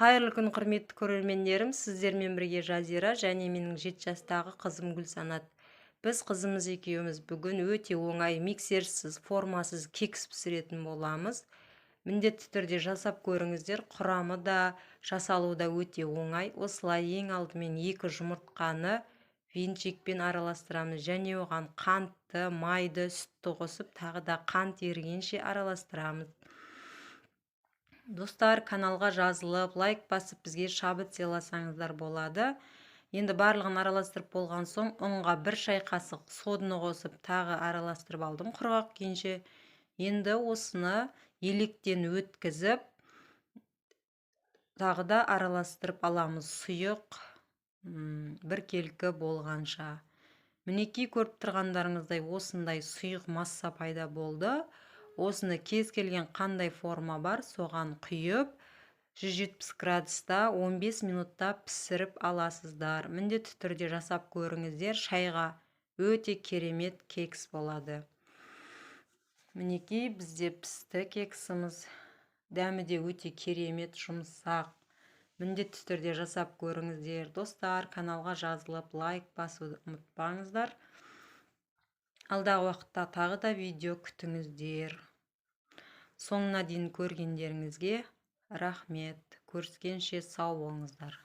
Қайырлы күн, құрметті көрермендерім. Сіздермен бірге Жазира және менің 7 жастағы қызым Гүлсанат. Біз қызымыз екеуміз бүгін өте оңай миксерсіз, формасыз кекс пісіретін боламыз. Міндетті түрде жасап көріңіздер. Құрамы да, жасалуы да өте оңай. Осылай ең алдымен 2 жұмыртқаны венчикпен араластырамыз және оған қантты, майды, сүтті қосып, тағы да қант ерігенше араластырамыз. Достар, каналға жазылып, лайк басып, бізге шабыт сыйласаңыздар болады. Енді барлығын араластырып болған соң, ұнға 1 шай қасық соданы қосып, тағы араластырып алдым құрғақ күйінше. Енді осыны електен өткізіп, тағы да араластырып аламыз сұйық біркелкі болғанша. Мінекей көріп тұрғандарыңыздай осындай сұйық масса пайда болды. Осыны кез келген қандай форма бар, соған құйып, 170 градуста 15 минутта пісіріп аласыздар. Міндетті түрде жасап көріңіздер, шайға өте керемет кекс болады. Мінекей бізде пісті кексіміз. Дәмі де өте керемет, жұмсақ. Міндетті түрде жасап көріңіздер. Достар, каналға жазылып, лайк басуды ұмытпаңыздар. Алдағы уақытта тағы да видео күтіңіздер. Соңына дейін көргендеріңізге рахмет. Көріскенше сау болыңыздар.